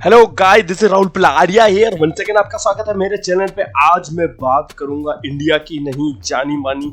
Hello guys, this is Rahul Pilaria here. One second आपका स्वागत है मेरे चैनल पे। आज मैं बात करूंगा इंडिया की नहीं जानी मानी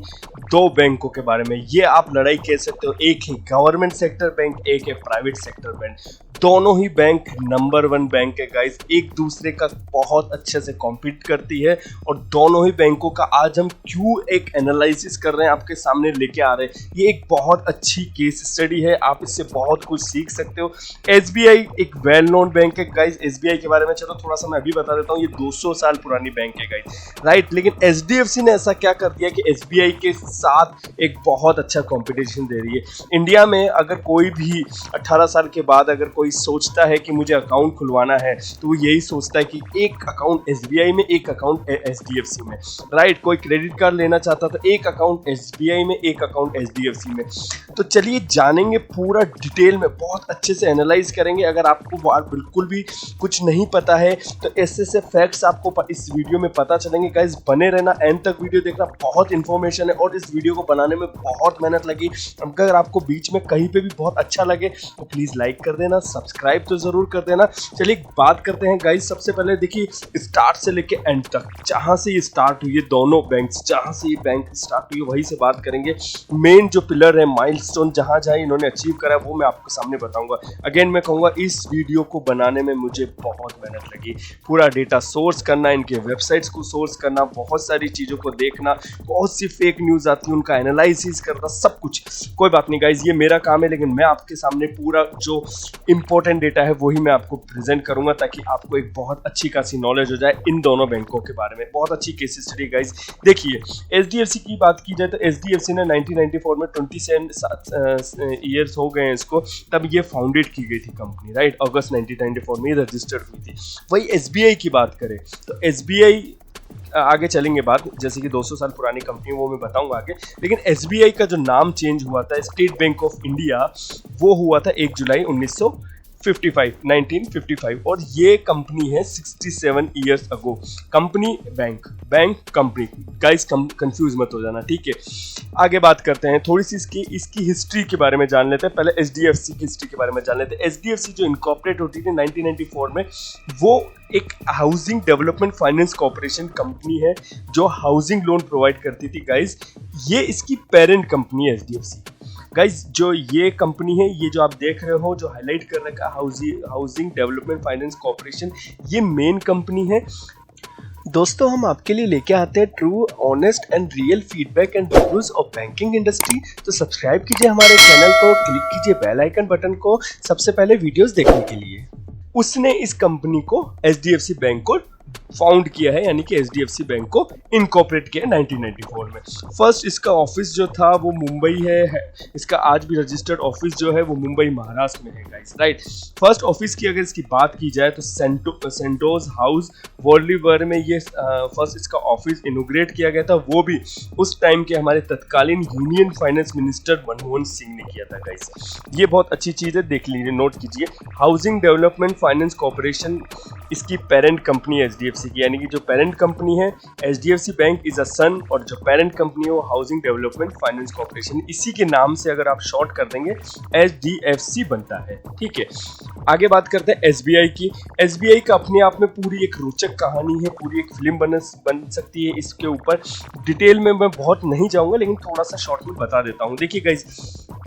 दो बैंकों के बारे में। ये आप लड़ाई कह सकते हो, एक है गवर्नमेंट सेक्टर बैंक, एक है प्राइवेट सेक्टर बैंक। दोनों ही बैंक नंबर 1 बैंक है गाइस, एक दूसरे का बहुत अच्छे से कॉम्पीट करती है। और दोनों ही बैंकों का आज हम क्यों एक एनालिसिस कर रहे हैं, आपके सामने लेके आ रहे हैं। ये एक बहुत अच्छी केस स्टडी है, आप इससे बहुत कुछ सीख सकते हो। एसबीआई एक वेल नोन बैंक है गाइस। एसबीआई के बारे में चलो थोड़ा सा मैं अभी बता देता हूँ। ये 200 साल पुरानी बैंक है गाइस, राइट। लेकिन एचडीएफसी ने ऐसा क्या कर दिया कि एसबीआई के साथ एक बहुत अच्छा कंपटीशन दे रही है। इंडिया में अगर कोई भी 18 साल के बाद अगर कोई सोचता है कि मुझे अकाउंट खुलवाना है, तो वो यही सोचता है कि एक अकाउंट एसबीआई में, एक अकाउंट एचडीएफसी में, राइट। कोई क्रेडिट कार्ड लेना चाहता तो एक अकाउंट एसबीआई में, एक अकाउंट एचडीएफसी में। तो चलिए जानेंगे पूरा डिटेल में, बहुत अच्छे से एनालाइज करेंगे। अगर आपको बिल्कुल भी कुछ नहीं पता है तो ऐसे फैक्ट्स आपको इस वीडियो में पता चलेंगे गाइस। बने रहना, एंड तक वीडियो देखना, बहुत इंफॉर्मेशन है और इस वीडियो को बनाने में बहुत मेहनत लगी। अगर आपको बीच में कहीं पे भी बहुत अच्छा लगे तो प्लीज लाइक कर देना, सब्सक्राइब तो जरूर कर देना। चलिए बात करते हैं गाइस। सबसे पहले देखिए, स्टार्ट से लेके एंड तक जहां से ये स्टार्ट हुई है, दोनों बैंक्स जहां से ये बैंक स्टार्ट हुई है वहीं से बात करेंगे। मेन जो पिलर है, माइलस्टोन जहां जहां इन्होंने अचीव करा वो मैं आपको सामने बताऊंगा। अगेन मैं कहूंगा इस वीडियो को बनाने में मुझे बहुत मेहनत लगी। पूरा डेटा सोर्स करना, इनके वेबसाइट्स को सोर्स करना, बहुत सारी चीजों को देखना, बहुत सी फेक न्यूज आती है उनका एनालिसिस करना, सब कुछ। कोई बात नहीं गाइज, ये मेरा काम है, लेकिन मैं आपके सामने पूरा जो इंपॉर्टेंट डेटा है वही मैं आपको प्रेजेंट करूंगा ताकि आपको एक बहुत अच्छी खासी नॉलेज हो जाए इन दोनों बैंकों के बारे में। बहुत अच्छी केस स्टडी गाइज। देखिए एचडीएफसी की बात की जाए तो एचडीएफसी ने 1994 में 27 ईयर्स हो गए हैं इसको, तब ये फाउंडेड की गई थी कंपनी, राइट। अगस्त 1994 में रजिस्टर्ड हुई थी। वही एसबीआई की बात करें तो एसबीआई आगे चलेंगे बात, जैसे कि 200 साल पुरानी कंपनी वो मैं बताऊंगा आगे। लेकिन एसबीआई का जो नाम चेंज हुआ था स्टेट बैंक ऑफ इंडिया, वो हुआ था 1 जुलाई 1955 और ये कंपनी है 67 years ago. Company bank, bank company, guys confuse मत हो जाना, ठीक है। आगे बात करते हैं थोड़ी सी इसकी हिस्ट्री के बारे में जान लेते हैं। पहले एचडीएफसी की हिस्ट्री के बारे में जान लेते हैं। एचडीएफसी जो इनकॉर्पोरेट होती थी 1994 में, वो एक housing development finance corporation company है जो हाउसिंग लोन प्रोवाइड करती थी गाइस। ये इसकी पेरेंट कंपनी है एचडीएफसी। गाइस जो ये कंपनी है, ये जो आप देख रहे हो, जो हाईलाइट कर रखा है हाउसिंग डेवलपमेंट फाइनेंस कॉर्पोरेशन, ये मेन कंपनी है। दोस्तों हम आपके लिए लेके आते हैं true, honest and real feedback and reviews of banking industry. तो सब्सक्राइब कीजिए हमारे चैनल को, क्लिक कीजिए बेल आइकन बटन को सबसे पहले वीडियोस देखने के लिए। उसने इस कंपनी को, एचडीएफसी बैंक को फाउंड किया है, यानी कि एचडीएफसी बैंक को इनकॉर्पोरेट किया 1994 में। फर्स्ट इसका ऑफिस जो था वो मुंबई है। इसका आज भी रजिस्टर्ड ऑफिस जो है वो मुंबई महाराष्ट्र में है गाइस, राइट। फर्स्ट ऑफिस की अगर इसकी बात की जाए तो सेंटोज हाउस वॉलीवर में ये फर्स्ट इसका ऑफिस इनोग्रेट किया गया था। वो भी उस टाइम के हमारे तत्कालीन union finance minister Manmohan Singh ने किया था गाइस। ये बहुत अच्छी चीज है, देख लीजिए, नोट कीजिए। हाउसिंग डेवलपमेंट फाइनेंस कॉर्पोरेशन इसकी पेरेंट कंपनी है एचडीएफसी की, यानी कि जो पेरेंट कंपनी है एचडीएफसी बैंक इज अ सन, और जो पेरेंट कंपनी है वो हाउसिंग डेवलपमेंट फाइनेंस कॉर्पोरेशन। इसी के नाम से अगर आप शॉर्ट कर देंगे एचडीएफसी बनता है, ठीक है। आगे बात करते हैं एसबीआई की। एसबीआई का अपने आप में पूरी एक रोचक कहानी है, पूरी एक फिल्म बन सकती है इसके ऊपर। डिटेल में मैं बहुत नहीं जाऊंगा, लेकिन थोड़ा सा शॉर्ट में बता देता हूँ। देखिए गाइस,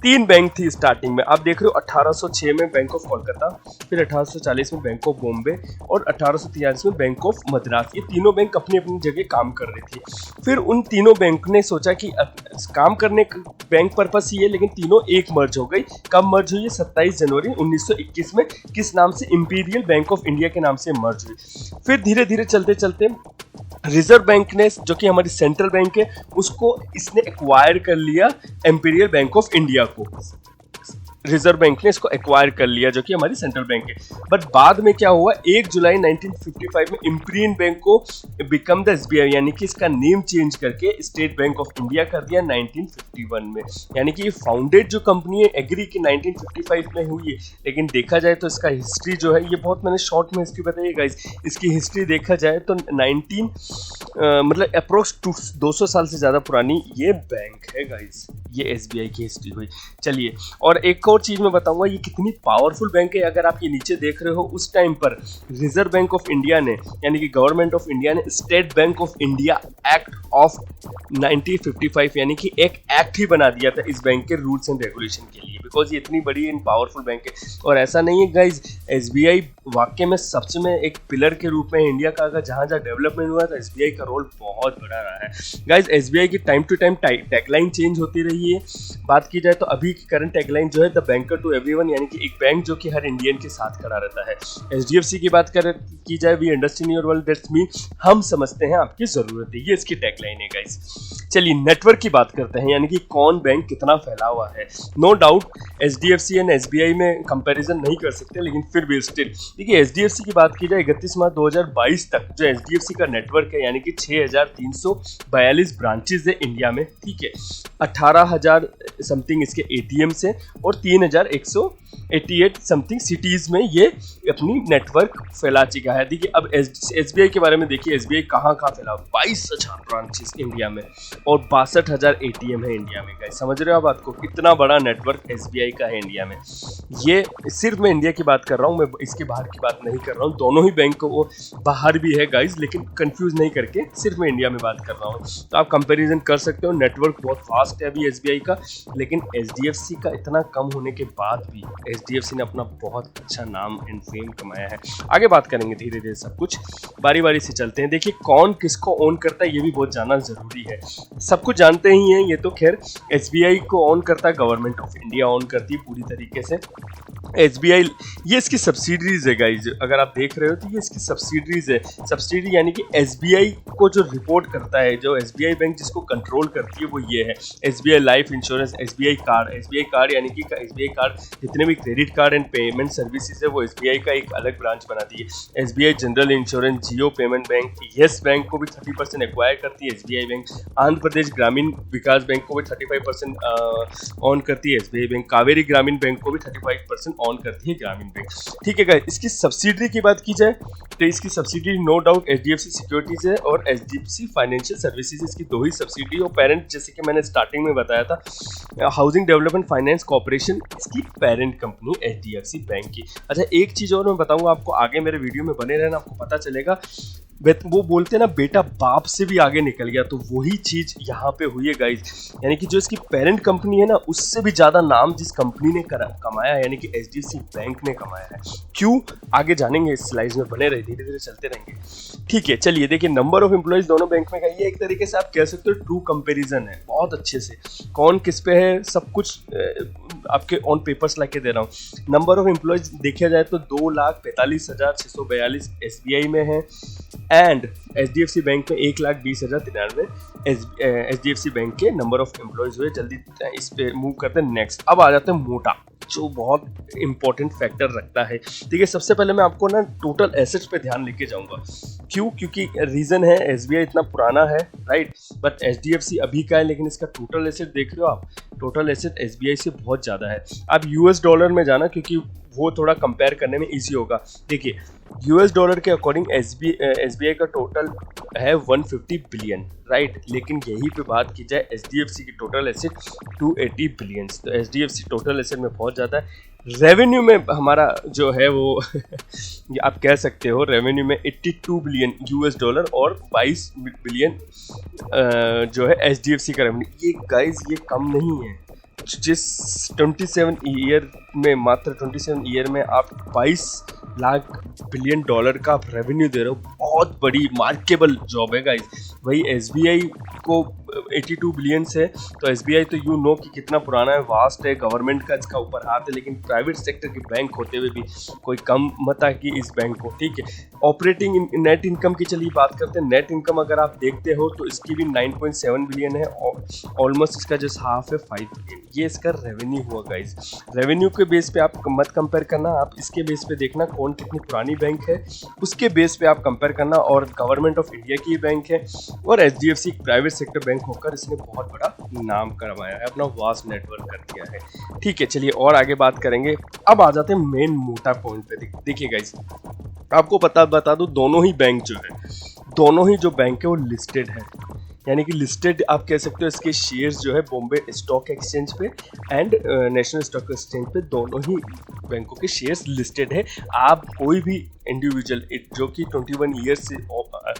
3 बैंक थी स्टार्टिंग में, आप देख रहे हो। 1806 में बैंक ऑफ कोलकाता, फिर 1840 में बैंक ऑफ बॉम्बे और 1843 में बैंक ऑफ मद्रास। ये तीनों बैंक अपनी अपनी जगह काम कर रही थी। फिर उन तीनों बैंक ने सोचा कि काम करने बैंक पर्पस ही है, लेकिन तीनों एक मर्ज हो गई। कब मर्ज हुई है? 27 जनवरी 1921 में। किस नाम से? इंपीरियल बैंक ऑफ इंडिया के नाम से मर्ज हुई। फिर धीरे धीरे चलते चलते रिजर्व बैंक ने, जो कि हमारी सेंट्रल बैंक है, उसको इसने एक्वायर कर लिया इंपीरियल बैंक ऑफ इंडिया को। रिजर्व बैंक ने इसको एक्वायर कर लिया, जो कि हमारी सेंट्रल बैंक है। बट बाद में क्या हुआ, 1 जुलाई 1955 में इंपीरियल बैंक को बिकम द एसबीआई, यानी कि इसका नेम चेंज करके स्टेट बैंक ऑफ इंडिया कर दिया 1951 में। यानी कि ये फाउंडेड जो कंपनी है, एग्री की 1955 में हुई है, लेकिन देखा जाए तो इसका हिस्ट्री जो है, ये बहुत मैंने शॉर्ट में हिस्ट्री बताई है गाइस। इसकी हिस्ट्री देखा जाए तो मतलब अप्रोक्स 200 साल से ज़्यादा पुरानी ये बैंक है गाइस। ये एसबीआई की हिस्ट्री हुई। चलिए, और एक और और चीज मैं बताऊंगा ये कितनी पावरफुल बैंक है। अगर आप ये नीचे देख रहे हो, उस टाइम पर रिजर्व बैंक ऑफ इंडिया ने यानी कि गवर्नमेंट ऑफ इंडिया ने state bank of India act of 1955 यानी कि एक एक्ट ही बना दिया था इस बैंक के रूल्स एंड रेगुलेशन के लिए, बिकॉज ये इतनी बड़ी एंड पावरफुल बैंक है। और ऐसा नहीं है गाइज, एसबीआई वाकई में सबसे में एक पिलर के रूप में इंडिया का अगर जहां जहां डेवलपमेंट हुआ था एसबीआई का रोल बहुत बड़ा रहा है। गाइज एसबीआई की time to time tagline change होती रही है। बात की जाए तो अभी की करंट टैगलाइन जो है द बैंकर टू एवरीवन, यानी कि एक बैंक जो कि हर इंडियन के साथ खड़ा रहता है। एचडीएफसी की बात की जाए, we understand your world that's me, हम समझते हैं आपकी जरूरत है, ये इसकी टैगलाइन है गाइज। चलिए नेटवर्क की बात करते हैं, यानी कि कौन बैंक कितना फैला हुआ है। No doubt HDFC and SBI में कंपैरिजन नहीं कर सकते, लेकिन फिर भी स्टिल देखिए एचडीएफसी की बात की जाए 31 मार्च 2022 तक जो एचडीएफसी का नेटवर्क है यानी कि 6342 ब्रांचेज है इंडिया में, ठीक है। 18,000 समथिंग इसके एटीएम्स है और 3,188 समथिंग सिटीज में ये अपनी नेटवर्क फैला चुका है। देखिए अब एसबीआई के बारे में देखिए, एसबीआई कहाँ फैला, 22,000 ब्रांचेस इंडिया में और 62,000 एटीएम है इंडिया में। गाइस समझ रहे हो आप बात को, कितना बड़ा नेटवर्क एसबीआई का है इंडिया में। ये सिर्फ मैं इंडिया की बात कर रहा हूँ, मैं इसके बाहर की बात नहीं कर रहा हूँ। दोनों ही बैंक वो बाहर भी है गाइस, लेकिन कंफ्यूज नहीं करके सिर्फ मैं इंडिया में बात कर रहा हूँ। तो आप कंपेरिजन कर सकते हो, नेटवर्क बहुत फास्ट है अभी एसबीआई का, लेकिन एचडीएफसी का इतना कम होने के बाद भी एचडीएफसी ने अपना बहुत अच्छा नाम एंड फेम कमाया है। आगे बात करेंगे धीरे धीरे, सब कुछ बारी बारी से चलते हैं। देखिए कौन किसको ओन करता है ये भी बहुत जानना जरूरी है। सब कुछ जानते ही हैं, ये तो खैर एसबीआई को ओन करता है गवर्नमेंट ऑफ इंडिया, ओन करती है पूरी तरीके से। एसबीआई ये इसकी सब्सिडरीज है गाइज, अगर आप देख रहे हो तो ये इसकी सब्सिडरीज है। सब्सिडरी यानी कि एसबीआई को जो रिपोर्ट करता है, जो एसबीआई बैंक जिसको कंट्रोल करती है वो ये है। SBI life insurance, SBI card यानी कि एसबीआई कार्ड जितने भी credit card and payment services है वो एसबीआई का एक अलग ब्रांच बनाती है। एसबीआई जनरल इंश्योरेंस, जियो पेमेंट बैंक, येस बैंक को भी 30% एक्वायर करती है एसबीआई बैंक। आंध्र प्रदेश ग्रामीण विकास बैंक को भी 35% ऑन करती है एसबीआई बैंक। कावेरी ग्रामीण बैंक को भी 35% ऑन करती है ग्रामीण बैंक, ठीक है गाइस। इसकी सब्सिडरी की बात की जाए तो इसकी subsidiary no doubt HDFC securities है और एचडीएफसी फाइनेंशियल सर्विसेज, इसकी दो ही सब्सिडरी और पेरेंट, जैसे कि मैंने स्टार्टिंग में बताया था हाउसिंग डेवलपमेंट फाइनेंस कॉर्पोरेशन इसकी पेरेंट कंपनी एचडीएफसी बैंक की। अच्छा एक चीज और मैं बताऊंगा आपको, आगे मेरे वीडियो में बने रहना, आपको पता चलेगा। वो बोलते हैं ना बेटा बाप से भी आगे निकल गया, तो वही चीज यहाँ पे हुई है गाइज। यानी कि जो इसकी पेरेंट कंपनी है ना, उससे भी ज्यादा नाम जिस कंपनी ने कमाया है यानी कि एचडीएफसी बैंक ने कमाया है। क्यों, आगे जानेंगे, इस स्लाइड्स में बने रहे, धीरे धीरे चलते रहेंगे, ठीक है। चलिए देखिए नंबर ऑफ एम्प्लॉइज दोनों बैंक में का ये एक तरीके से आप कह सकते हो ट्रू कंपेरिजन है, बहुत अच्छे से कौन किस पे है सब कुछ आपके ऑन पेपर्स लाके दे रहा हूँ। नंबर ऑफ एम्प्लॉइज देखा जाए तो 2,45,642 एसबीआई में है एंड एचडीएफसी बैंक में 1,20,093 एचडीएफसी बैंक के नंबर ऑफ एम्प्लॉयज हुए। जल्दी इस पे मूव करते हैं नेक्स्ट। अब आ जाते हैं मोटा, जो बहुत इंपॉर्टेंट फैक्टर रखता है। ठीक है, सबसे पहले मैं आपको ना टोटल एसेट्स पे ध्यान लेके जाऊंगा। क्यों? क्योंकि रीजन है एसबीआई इतना पुराना है, राइट, बट एचडीएफसी अभी का है, लेकिन इसका टोटल एसेट देख रहे हो आप, टोटल एसेट एसबीआई से बहुत ज्यादा है। आप यूएस डॉलर में जाना क्योंकि वो थोड़ा कंपेयर करने में इजी होगा। देखिए यूएस डॉलर के अकॉर्डिंग एसबीआई का टोटल है 150 बिलियन, राइट, लेकिन यहीं पे बात की जाए एचडीएफसी की टोटल एसेट 280 बिलियन। तो एचडीएफसी टोटल एसेट में बहुत ज़्यादा है। रेवेन्यू में हमारा जो है वो आप कह सकते हो रेवेन्यू में 82 बिलियन यूएस डॉलर और 22 बिलियन जो है एचडीएफसी का रेवेन्यू। ये गाइस ये कम नहीं है। जिस 27 ईयर में, मात्र 27 ईयर में आप 22 लाख बिलियन डॉलर का आप रेवेन्यू दे रहे हो, बहुत बड़ी मार्केबल जॉब है गाइस। वही एसबीआई को 82 बिलियन है, तो एसबीआई तो यू नो कि कितना पुराना है, वास्ट है, गवर्नमेंट का इसका ऊपर हाथ है, लेकिन प्राइवेट सेक्टर के बैंक होते हुए भी कोई कम मत है कि इस बैंक को। ठीक है, ऑपरेटिंग नेट इनकम की चलिए बात करते हैं। नेट इनकम अगर आप देखते हो तो इसकी भी 9.7 बिलियन है, ऑलमोस्ट इसका जस्ट हाफ है 5 बिलियन। ये इसका रेवेन्यू हुआ गाइस। रेवेन्यू के बेस पे आप मत कंपेयर करना, आप इसके बेस पे देखना कौन कितनी पुरानी बैंक है, उसके बेस पे आप कंपेयर करना। और गवर्नमेंट ऑफ इंडिया की बैंक है और एचडीएफसी प्राइवेट सेक्टर बैंक होकर इसने बहुत बड़ा नाम करवाया है, अपना वास्ट नेटवर्क कर दिया है। ठीक है, चलिए और आगे बात करेंगे। अब आ जाते हैं मेन मोटा पॉइंट पे। देखिए गाइस, आपको बता दूं, दोनों ही बैंक जो है, दोनों ही जो बैंक है वो लिस्टेड है। यानी कि लिस्टेड आप कह सकते हो। इसके शेयर्स जो है बॉम्बे स्टॉक एक्सचेंज पे एंड नेशनल स्टॉक एक्सचेंज पे दोनों ही बैंकों के शेयर्स लिस्टेड है। आप कोई भी इंडिविजुअल जो कि 21 ईयर्स से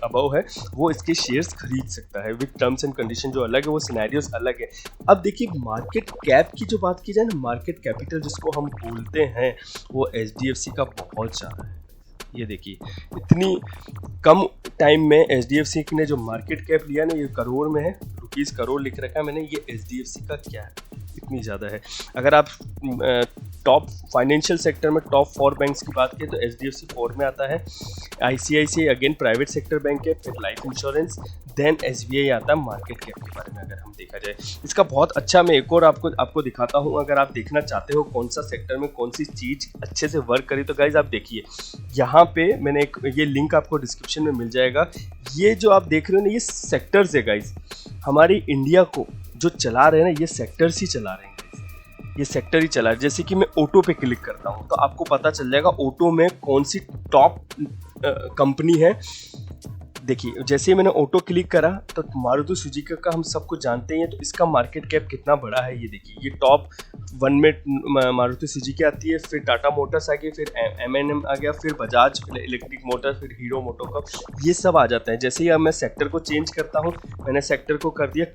अबव है वो इसके शेयर्स खरीद सकता है विद टर्म्स एंड कंडीशन जो अलग है, वो सिनेरियोस अलग है। अब देखिए मार्केट कैप की जो बात की जाए ना, मार्केट कैपिटल जिसको हम बोलते हैं, वो HDFC का बहुत ज़्यादा है। ये देखिए इतनी कम टाइम में HDFC ने जो मार्केट कैप लिया ना, ये करोड़ में है, रुपीस करोड़ लिख रखा है मैंने। ये HDFC का क्या है, इतनी ज़्यादा है। अगर आप टॉप फाइनेंशियल सेक्टर में टॉप 4 बैंक्स की बात करें तो HDFC 4 में आता है। ICICI again private sector bank है, फिर लाइफ इंश्योरेंस, देन SBI आता है मार्केट कैप के बारे में अगर हम देखा जाए। इसका बहुत अच्छा मैं एक और आपको दिखाता हूँ। अगर आप देखना चाहते हो कौन सा सेक्टर में कौन सी चीज़ अच्छे से वर्क करी, तो गाइज आप देखिए यहाँ पे मैंने एक ये लिंक आपको डिस्क्रिप्शन में मिल जाएगा। ये जो आप देख रहे हो ना, ये सेक्टर्स है गाइज। हमारी इंडिया को जो चला रहे हैं ना, ये सेक्टर्स ही चला रहे हैं। ये सेक्टर ही चला है। जैसे कि मैं ऑटो पे क्लिक करता हूँ तो आपको पता चल जाएगा ऑटो में कौन सी टॉप कंपनी है। देखिए जैसे ही मैंने ऑटो क्लिक करा तो मारुति सुजुकी का हम सबको जानते हैं, तो इसका मार्केट कैप कितना बड़ा है ये देखिए। ये टॉप 1 में मारुति सुजुकी आती है, फिर टाटा मोटर्स आ गई, फिर M&M आ गया, फिर बजाज इलेक्ट्रिक मोटर्स, फिर हीरो मोटोकॉर्प, ये सब आ जाता है। जैसे ही अब मैं सेक्टर को चेंज करता हूँ, मैंने सेक्टर को कर दिया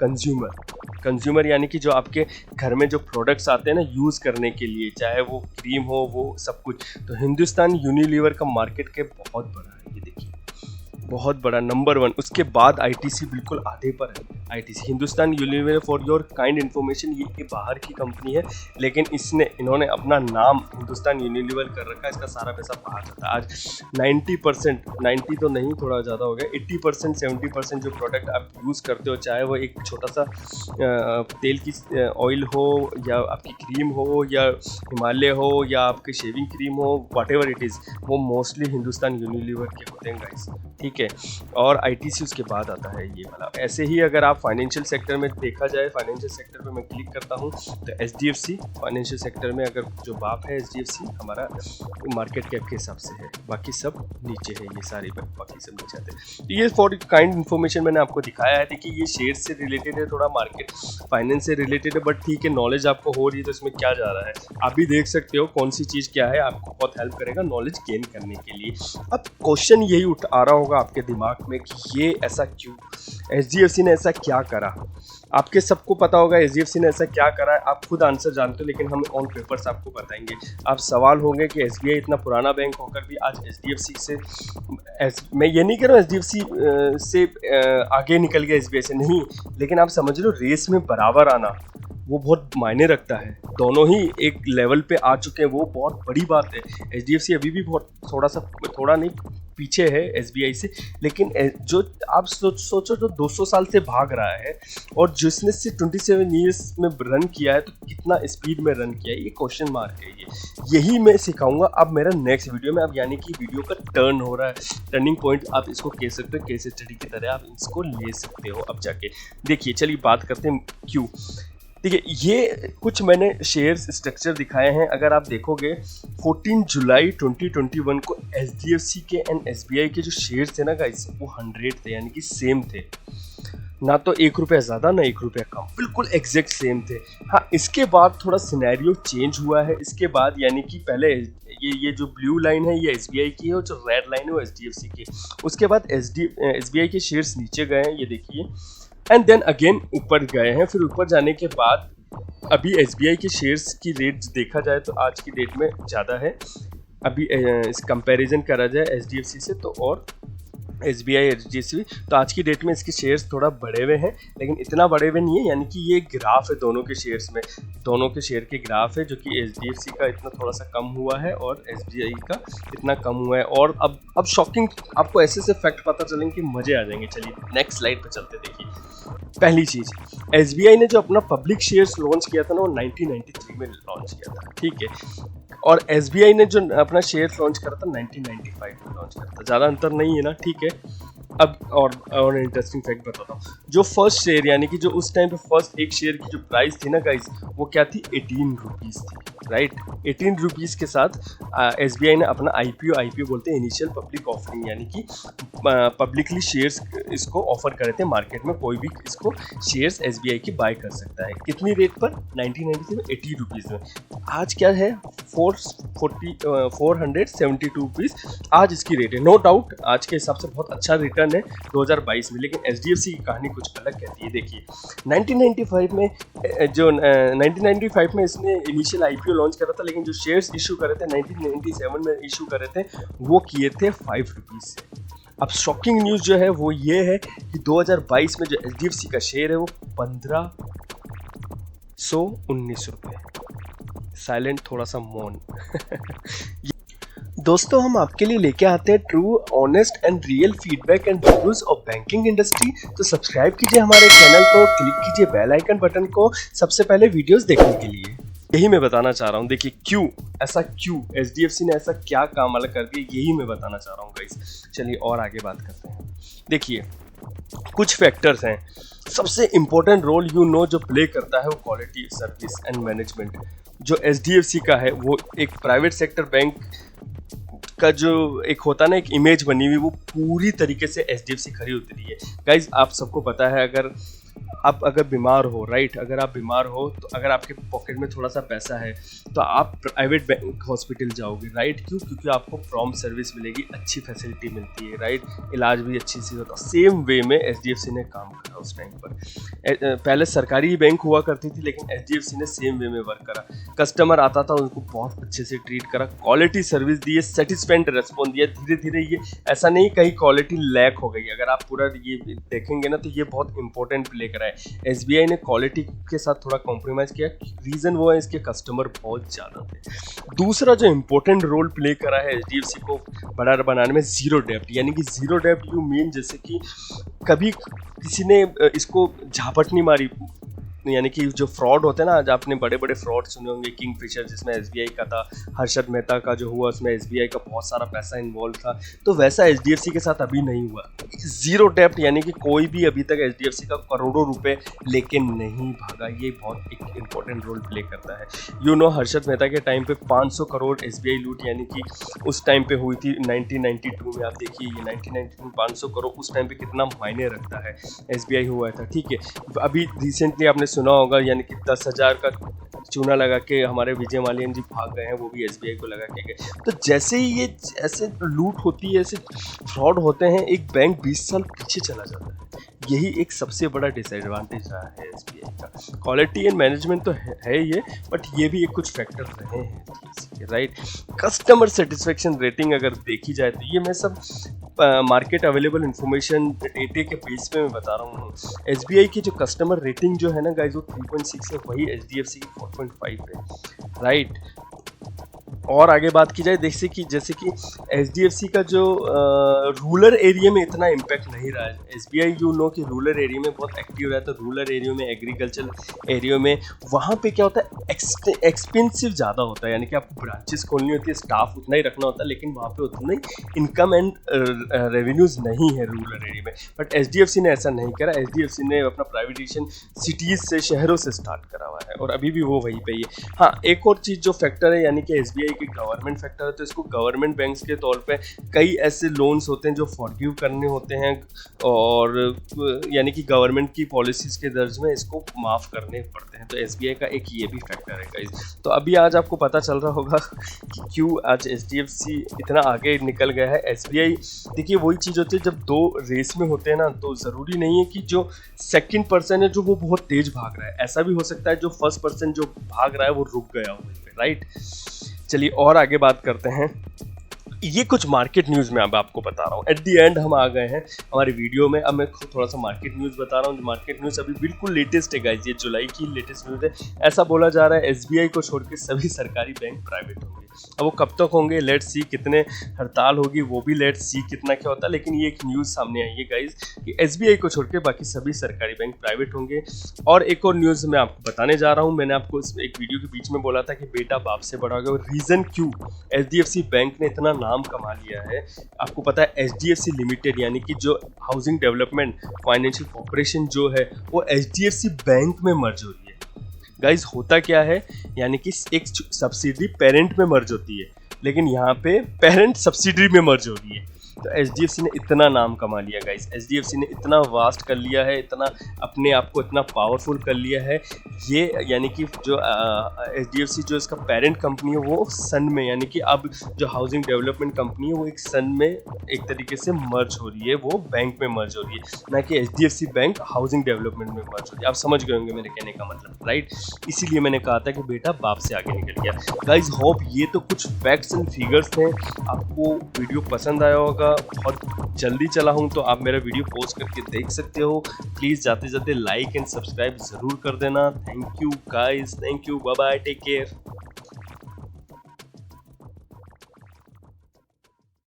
कंज्यूमर यानी कि जो आपके घर में जो प्रोडक्ट्स आते हैं ना यूज़ करने के लिए, चाहे वो क्रीम हो वो सब कुछ। तो हिंदुस्तान यूनिलीवर का मार्केट कैप बहुत बड़ा है, ये देखिए बहुत बड़ा, नंबर 1। उसके बाद ITC बिल्कुल आधे पर है। ITC Hindustan Unilever for your kind information, ये बाहर की कंपनी है, लेकिन इन्होंने अपना नाम हिंदुस्तान यूनिलीवर कर रखा है। इसका सारा पैसा बाहर जाता है। आज 90%, 90 तो नहीं, थोड़ा ज़्यादा हो गया, 80% 70% जो प्रोडक्ट आप यूज़ करते हो, चाहे वो एक छोटा सा तेल की ऑयल हो, या आपकी क्रीम हो, या हिमालय हो, या आपकी शेविंग क्रीम हो, व्हाटएवर इट इज़, वो मोस्टली हिंदुस्तान यूनिलीवर के होते हैं गाइस, ठीक है। और ITC उसके बाद आता है ये वाला। ऐसे ही अगर आप फाइनेंशियल सेक्टर में देखा जाए, फाइनेंशियल सेक्टर पे मैं क्लिक करता हूँ तो HDFC फाइनेंशियल सेक्टर में अगर जो बाप है HDFC हमारा मार्केट कैप के हिसाब से है, बाकी सब नीचे है, ये सारे बाकी सब नीचे आते हैं। तो ये फॉर काइंड इन्फॉर्मेशन मैंने आपको दिखाया है। देखिए ये शेयर से रिलेटेड है, थोड़ा मार्केट फाइनेंस से रिलेटेड है, बट ठीक है, नॉलेज आपको हो रही है तो इसमें क्या जा रहा है। आप भी देख सकते हो कौन सी चीज़ क्या है, आपको बहुत हेल्प करेगा नॉलेज गेन करने के लिए। अब क्वेश्चन यही आ रहा होगा आपके दिमाग में कि ये ऐसा क्यों, HDFC ने ऐसा क्या करा। आपके सबको पता होगा HDFC ने ऐसा क्या करा है, आप खुद आंसर जानते हो, लेकिन हम ऑन पेपर्स आपको बताएंगे। आप सवाल होंगे कि SBI इतना पुराना बैंक होकर भी आज HDFC से, मैं ये नहीं कह रहा हूँ HDFC से आगे निकल गया SBI से, नहीं, लेकिन आप समझ लो रेस में बराबर आना वो बहुत मायने रखता है। दोनों ही एक लेवल पे आ चुके हैं, वो बहुत बड़ी बात है। HDFC अभी भी बहुत थोड़ा नहीं पीछे है SBI से, लेकिन जो आप सोचो जो 200 साल से भाग रहा है और जिसने से 27 ईयर्स में रन किया है, तो कितना स्पीड में रन किया है, ये क्वेश्चन मार्क है। यही मैं सिखाऊंगा अब मेरा नेक्स्ट वीडियो में। अब यानी कि वीडियो का टर्न हो रहा है, टर्निंग पॉइंट आप इसको कह सकते हो, केस स्टडी की तरह आप इसको ले सकते हो। अब जाके देखिए, चलिए बात करते हैं क्यों। देखिए ये कुछ मैंने शेयर्स स्ट्रक्चर दिखाए हैं। अगर आप देखोगे 14 जुलाई 2021 को HDFC के एंड SBI के जो शेयर्स थे ना गाइस, वो 100 थे, यानी कि सेम थे, ना तो 1 रुपया ज़्यादा ना 1 रुपया कम, बिल्कुल एग्जैक्ट सेम थे। हाँ, इसके बाद थोड़ा सिनेरियो चेंज हुआ है। इसके बाद यानी कि पहले ये जो ब्लू लाइन है ये SBI की है और जो रेड लाइन है वो HDFC की है। उसके बाद SBI के शेयर्स नीचे गए हैं, ये देखिए, एंड देन अगेन ऊपर गए हैं। फिर ऊपर जाने के बाद अभी SBI के शेयर्स की रेट देखा जाए तो आज की डेट में ज़्यादा है। अभी इस कंपैरिजन करा जाए HDFC से तो और SBI HDFC, तो आज की डेट में इसके शेयर्स थोड़ा बढ़े हुए हैं, लेकिन इतना बढ़े हुए नहीं है। यानी कि ये ग्राफ है दोनों के शेयर्स में, दोनों के शेयर के ग्राफ है, जो कि HDFC का इतना थोड़ा सा कम हुआ है और SBI का इतना कम हुआ है। और अब शॉकिंग आपको ऐसे से फैक्ट पता चलेंगे कि मज़े आ जाएंगे। चलिए नेक्स्ट स्लाइड पर चलते। देखिए पहली चीज़, SBI ने जो अपना पब्लिक शेयर्स लॉन्च किया था ना, वो 1993 में लॉन्च किया था, ठीक है। और SBI ने जो अपना शेयर लॉन्च करा था 1995 में लॉन्च करा था, ज़्यादा अंतर नहीं है ना, ठीक है। अब और इंटरेस्टिंग फैक्ट बताता हूँ। जो फर्स्ट शेयर यानी कि जो उस टाइम पे फर्स्ट एक शेयर की जो प्राइस थी ना गाइस, वो क्या थी, 18 रुपीज़ थी। राइट। 18 रुपीज़ के साथ SBI ने अपना IPO बोलते हैं इनिशियल पब्लिक ऑफरिंग, यानी कि पब्लिकली शेयर्स इसको ऑफर करे थे मार्केट में, कोई भी इसको शेयर्स SBI की बाय कर सकता है। कितनी रेट पर? 1993 में 80 रुपीज़ में। आज क्या है? 472 रुपीज़ आज इसकी रेट है। नो डाउट आज के हिसाब से बहुत अच्छा रिटर्न है 2022 में, लेकिन SDFC की कहानी कुछ अलग कहती है। देखिए 1995 में इसने इनिशियल IPO लॉन्च करा था, लेकिन जो शेयर्स इशू करे थे 1997 में इशू करे थे वो किए थे 5 रुपीज़ से। अब शॉकिंग न्यूज़ जो है वो ये है कि 2022 में जो SDFC का शेयर है वो 1519 रुपये। साइलेंट थोड़ा सा मौन। दोस्तों हम आपके लिए लेके आते हैं true, honest and real feedback and reviews of banking industry. तो सब्सक्राइब कीजिए हमारे चैनल को, क्लिक कीजिए बेल आइकन बटन को सबसे पहले वीडियोस देखने के लिए। यही मैं बताना चाह रहा हूँ। देखिए क्यों SDFC ने ऐसा क्या काम अलग कर दिया, यही मैं बताना चाह रहा हूँ गाइस। चलिए और आगे बात करते हैं। देखिए कुछ फैक्टर्स हैं। सबसे इम्पोर्टेंट रोल जो प्ले करता है वो क्वालिटी सर्विस एंड मैनेजमेंट। जो SDFC का है वो एक प्राइवेट सेक्टर बैंक का जो एक होता है ना, एक इमेज बनी हुई, वो पूरी तरीके से SDFC खरी उतरी है गाइज। आप सबको पता है आप अगर बीमार हो, राइट, अगर आप बीमार हो तो अगर आपके पॉकेट में थोड़ा सा पैसा है तो आप प्राइवेट बैंक हॉस्पिटल जाओगे, राइट। क्योंकि आपको प्रॉम्प्ट सर्विस मिलेगी, अच्छी फैसिलिटी मिलती है, राइट, इलाज भी अच्छी सी होता है। सेम वे में SDFC ने काम करा उस टाइम पर। पहले सरकारी बैंक हुआ करती थी, लेकिन SDFC ने सेम वे में वर्क करा। कस्टमर आता था उनको बहुत अच्छे से ट्रीट करा, क्वालिटी सर्विस दी, सेटिस्फाइड रेस्पॉन्स दिया। धीरे धीरे ये ऐसा नहीं कहीं क्वालिटी लैक हो गई। अगर आप पूरा ये देखेंगे ना तो ये बहुत इंपॉर्टेंट प्ले करा है। SBI ने क्वालिटी के साथ थोड़ा कॉम्प्रोमाइज किया। रीजन वो है इसके कस्टमर बहुत ज़्यादा थे। दूसरा जो इंपॉर्टेंट रोल प्ले करा है SDFC को बड़ा बनाने में, जीरो डेब्ट। यानी कि जीरो डेब्ट यू मीन जैसे कि कभी किसी ने इसको झापट नहीं मारी, यानी कि जो फ्रॉड होते हैं ना, आज आपने बड़े बड़े फ्रॉड सुने होंगे, किंगफिशर जिसमें SBI का था, हर्षद मेहता का जो हुआ उसमें SBI का बहुत सारा पैसा इन्वॉल्व था। तो वैसा SDFC के साथ अभी नहीं हुआ। जीरो डेब्ट यानी कि कोई भी अभी तक SDFC का करोड़ों रुपए लेके नहीं भागा। ये बहुत एक इंपॉर्टेंट रोल प्ले करता है। हर्षद मेहता के टाइम पे 500 करोड़ SBI लूट यानी कि उस टाइम पे हुई थी 1992 में। आप देखिए ये 1992 में 500 करोड़ उस टाइम पे कितना मायने रखता है। SBI हुआ था, ठीक है। अभी रिसेंटली आपने सुना होगा, यानी कि 10,000 का चूना लगा के हमारे विजय माल्यान जी भाग गए हैं, वो भी SBI को लगा के गए। तो जैसे ही ये ऐसे लूट होती है, ऐसे फ्रॉड होते हैं, एक बैंक 20 साल पीछे चला जाता है। यही एक सबसे बड़ा डिसएडवांटेज रहा है SBI का। क्वालिटी एंड मैनेजमेंट तो है ये, बट ये भी एक कुछ फैक्टर रहे हैं, राइट। कस्टमर सेटिस्फेक्शन रेटिंग अगर देखी जाए तो ये मैं सब मार्केट अवेलेबल इंफॉर्मेशन डेटे के बेस पे मैं बता रहा हूँ। SBI की जो कस्टमर रेटिंग जो है ना गाइज वो 3.6 है, वही SDFC की 4.5 है, राइट। और आगे बात की जाए जैसे कि SDFC का जो रूरल एरिया में इतना इम्पैक्ट नहीं रहा है। SBI कि रूरल एरिया में बहुत एक्टिव रहता है। रूरल एरिया में, एग्रीकल्चर एरिया में, वहाँ पे क्या होता है, एक्सपेंसिव ज़्यादा होता है। यानी कि आपको ब्रांचेस खोलनी होती है, स्टाफ उतना ही रखना होता है, लेकिन वहाँ पे उतना ही इनकम एंड रेवेन्यूज़ नहीं है रूरल एरिया में। बट SDFC ने ऐसा नहीं करा। SDFC ने अपना प्राइवेटाइजेशन सिटीज़ से, शहरों से स्टार्ट करा हुआ है और अभी भी वो वहीं पे ही है। हाँ, एक और चीज़ जो फैक्टर है, यानी कि SBI की गवर्नमेंट फैक्टर है, तो इसको गवर्नमेंट बैंक्स के तौर पे कई ऐसे लोन्स होते हैं जो फॉरगिव करने होते हैं, और यानी कि गवर्नमेंट की पॉलिसीज़ के दर्ज में इसको माफ़ करने पड़ते हैं। तो SBI का एक ये भी फैक्टर है गाइस। तो अभी आज आपको पता चल रहा होगा कि क्यों आज SDFC इतना आगे निकल गया है। SBI देखिए वही चीज़ होती है, जब दो रेस में होते हैं ना, तो ज़रूरी नहीं है कि जो सेकंड पर्सन है जो वो बहुत तेज भाग रहा है। ऐसा भी हो सकता है जो फर्स्ट पर्सन जो भाग रहा है वो रुक गया हो, राइट। चलिए और आगे बात करते हैं। ये कुछ मार्केट न्यूज़ में अब आपको बता रहा हूँ। एट दी एंड हम आ गए हैं हमारी वीडियो में। अब मैं थोड़ा सा मार्केट न्यूज़ बता रहा हूँ। जो मार्केट न्यूज़ अभी बिल्कुल लेटेस्ट है गाइस, ये जुलाई की लेटेस्ट न्यूज़ है। ऐसा बोला जा रहा है SBI को छोड़ के सभी सरकारी बैंक प्राइवेट होंगे। अब वो कब तक होंगे, लेट्स सी। कितने हड़ताल होगी वो भी लेट्स सी, कितना क्या होता है। लेकिन ये एक न्यूज़ सामने आई है गाइज कि SBI को छोड़ के बाकी सभी सरकारी बैंक प्राइवेट होंगे। और एक और न्यूज़ मैं आपको बताने जा रहा हूँ। मैंने आपको एक वीडियो के बीच में बोला था कि बेटा बाप से बड़ा हो गया। रीज़न क्यों SDFC बैंक ने इतना नाम कमा लिया है, आपको पता है SDFC लिमिटेड यानी कि जो हाउसिंग डेवलपमेंट फाइनेंशियल कॉर्पोरेशन जो है वो SDFC बैंक में मर्ज हो रही है। गाइज होता क्या है, यानी कि एक सब्सिडरी पेरेंट में मर्ज होती है, लेकिन यहाँ पे पेरेंट सब्सिडरी में मर्ज हो रही है। तो एचडीएफसी ने इतना नाम कमा लिया गाइस, एचडीएफसी ने इतना वास्ट कर लिया है, इतना अपने आप को इतना पावरफुल कर लिया है। ये यानी कि जो एचडीएफसी जो इसका पेरेंट कंपनी है वो सन में, यानी कि अब जो हाउसिंग डेवलपमेंट कंपनी है वो एक सन में एक तरीके से मर्ज हो रही है, वो बैंक में मर्ज हो रही है, ना कि एचडीएफसी बैंक हाउसिंग डेवलपमेंट में मर्ज हो रही है। आप समझ गए होंगे मेरे कहने का मतलब, राइट? इसीलिए मैंने कहा था कि बेटा बाप से आगे निकल गया। गाइज होप ये तो कुछ फैक्ट्स एंड फिगर्स थे, आपको वीडियो पसंद आया होगा। बहुत जल्दी चला हूं तो आप मेरा वीडियो पॉज करके देख सकते हो। प्लीज जाते जाते लाइक एंड सब्सक्राइब जरूर कर देना। Thank you guys, thank you, bye bye, take care.